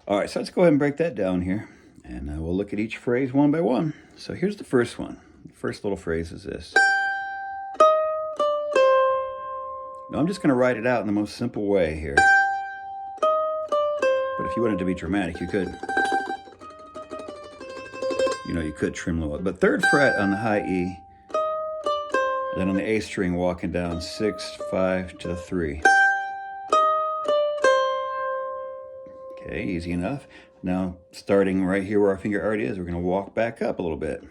All right, so let's go ahead and break that down here, and we'll look at each phrase one by one. So here's the first one. The first little phrase is this. Now I'm just going to write it out in the most simple way here. But if you wanted to be dramatic, you could. You could trim low. But 3rd fret on the high E, then on the A string walking down 6, 5 to the 3. Okay, easy enough. Now, starting right here where our finger already is, we're going to walk back up a little bit.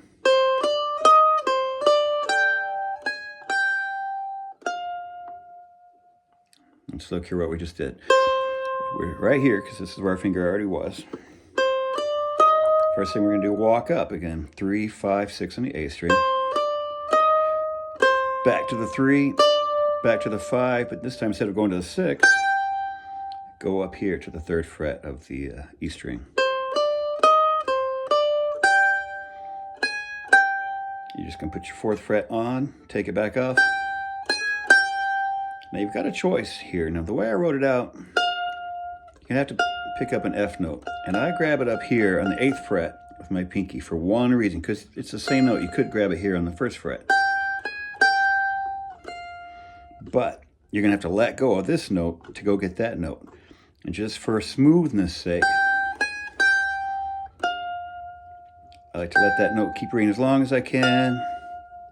Let's look here what we just did. We're right here, because this is where our finger already was. First thing we're going to do, walk up again. 3, 5, 6 on the A string. Back to the 3, back to the 5, but this time instead of going to the 6, go up here to the 3rd fret of the E string. You're just going to put your 4th fret on, take it back off. Now you've got a choice here. Now the way I wrote it out, you're going to have to pick up an F note. And I grab it up here on the 8th fret with my pinky for one reason, because it's the same note. You could grab it here on the 1st fret. But you're going to have to let go of this note to go get that note. And just for smoothness sake, I like to let that note keep ringing as long as I can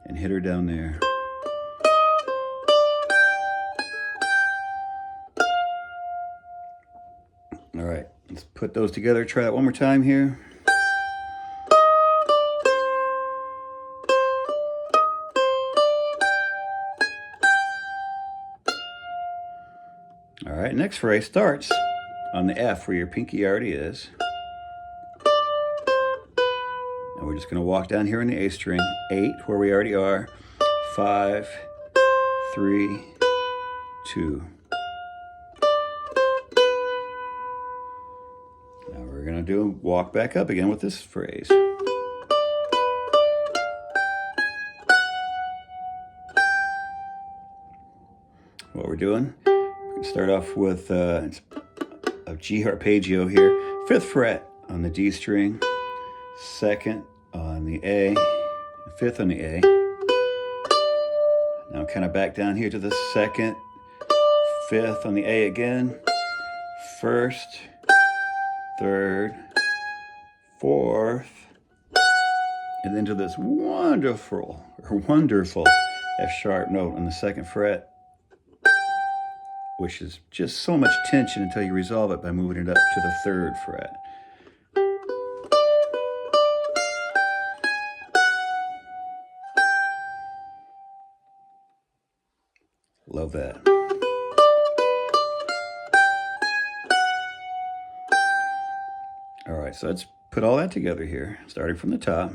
and hit her down there. All right, let's put those together. Try that one more time here. All right, next phrase starts on the F where your pinky already is. And we're just going to walk down here on the A string, 8 where we already are, 5, 3, 2. Now we're going to do walk back up again with this phrase. What we're doing, start off with a G arpeggio here. 5th fret on the D string, 2nd on the A, 5th on the A. Now kind of back down here to the 2nd, 5th on the A again, 1st, 3rd, 4th, and then to this wonderful F sharp note on the 2nd fret, which is just so much tension until you resolve it by moving it up to the 3rd fret. Love that. All right, so let's put all that together here, starting from the top.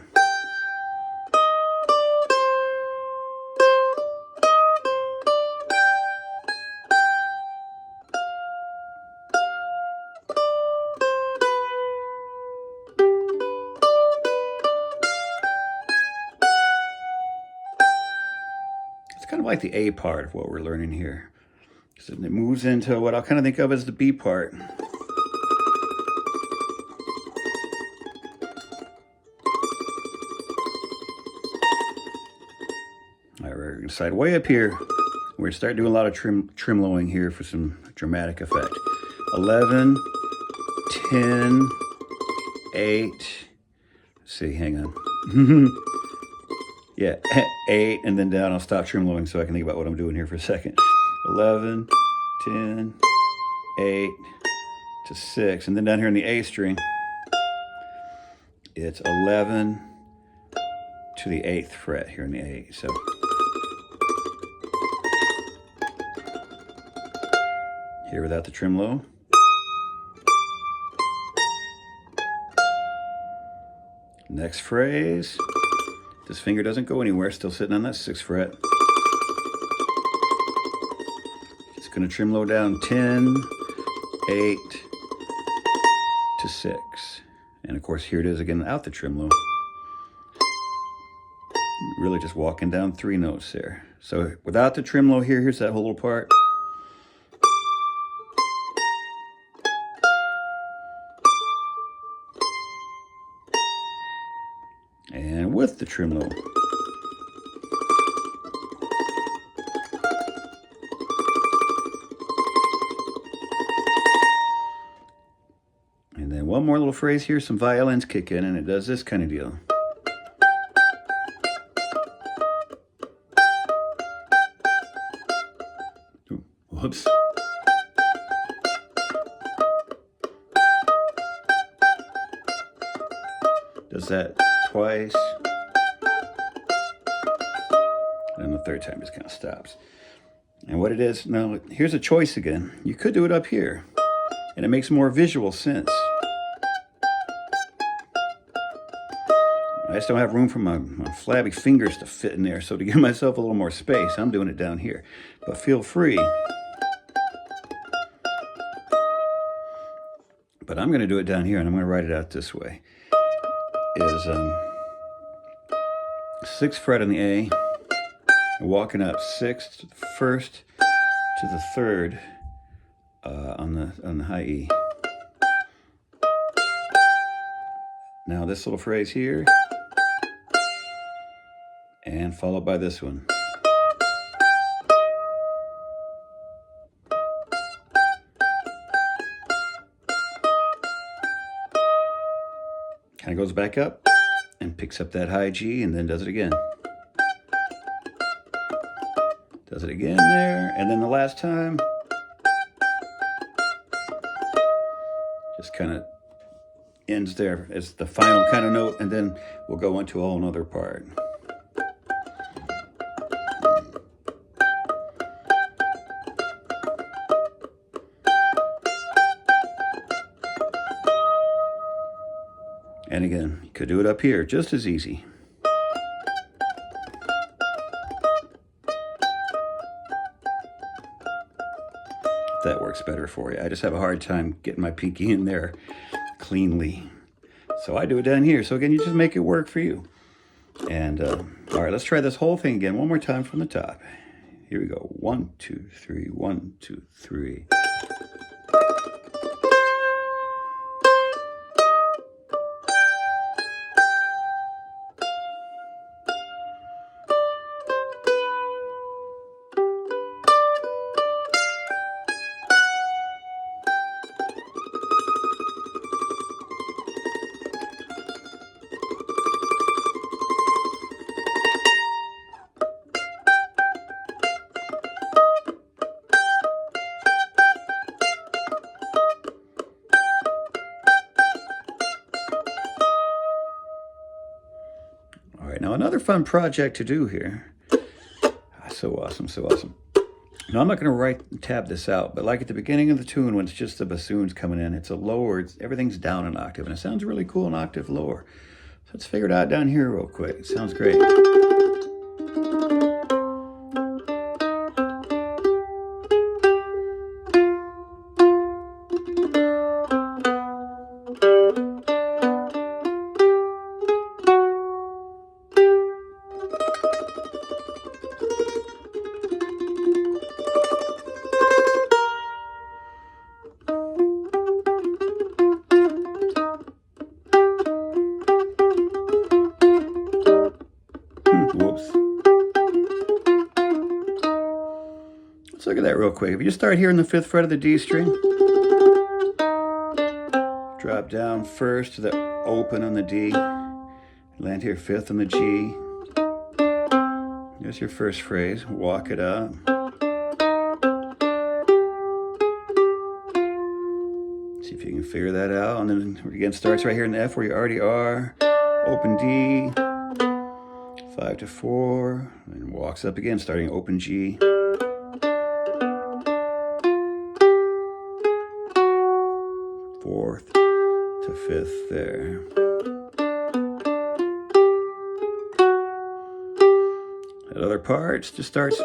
Kind of like the A part of what we're learning here. So it moves into what I'll kind of think of as the B part. All right, we're going to slide way up here. We're going to start doing a lot of tremoloing here for some dramatic effect. 11, 10, 8. Let's see, hang on. Yeah, 8, and then down. I'll stop tremoloing so I can think about what I'm doing here for a second. 11, 10, 8 to 6. And then down here in the A string, it's 11 to the 8th fret here in the A. So Here without the tremolo. Next phrase. This finger doesn't go anywhere, still sitting on that 6th fret. Just going to tremolo down 10, 8 to 6. And of course, here it is again without the tremolo. Really just walking down 3 notes there. So without the tremolo here, here's that whole little part. And with the tremolo. And then one more little phrase here, some violins kick in, and it does this kind of deal. Ooh, whoops. Does that twice. And the 3rd time just kind of stops. And what it is, now here's a choice again. You could do it up here, and it makes more visual sense. I just don't have room for my flabby fingers to fit in there, so to give myself a little more space, I'm doing it down here. But feel free. But I'm going to do it down here, and I'm going to write it out this way. Is 6th fret on the A, and walking up 6th to the 1st to the 3rd on the high E. Now this little phrase here, and followed by this one. Kind of goes back up and picks up that high G and then does it again. Does it again there, and then the last time, just kind of ends there as the final kind of note, and then we'll go into a whole nother part. And again, you could do it up here just as easy. If that works better for you. I just have a hard time getting my pinky in there cleanly. So I do it down here. So again, you just make it work for you. And all right, let's try this whole thing again one more time from the top. Here we go. 1, 2, 3, 1, 2, 3. Now another fun project to do here. So awesome, so awesome. Now I'm not going to tab this out, but like at the beginning of the tune when it's just the bassoons coming in, it's a lower, everything's down an octave, and it sounds really cool an octave lower. So let's figure it out down here real quick. It sounds great. Whoops. Let's look at that real quick. If you just start here in the 5th fret of the D string, drop down first to the open on the D, land here 5th on the G. There's your first phrase. Walk it up. See if you can figure that out. And then again, starts right here in the F where you already are. Open D. 5 to 4, and walks up again, starting open G. 4th to 5th there. That other part just starts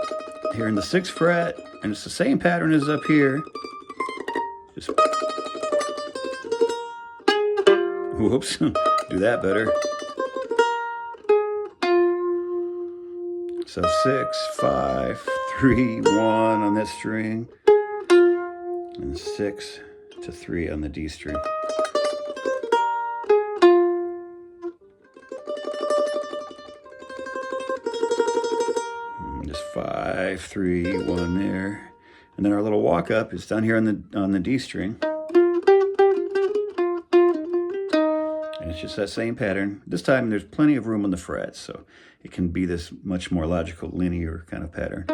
here in the 6th fret, and it's the same pattern as up here. Just, whoops, do that better. So 6, 5, 3, 1 on this string, and 6 to 3 on the D string. And just 5, 3, 1 there, and then our little walk up is down here on the D string. And it's just that same pattern. This time there's plenty of room on the frets, so it can be this much more logical, linear kind of pattern.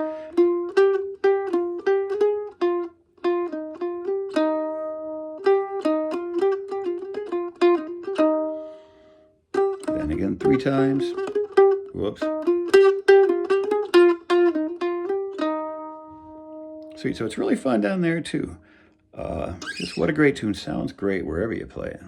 Then again 3 times. Whoops. Sweet, so it's really fun down there too. Just what a great tune. Sounds great wherever you play it.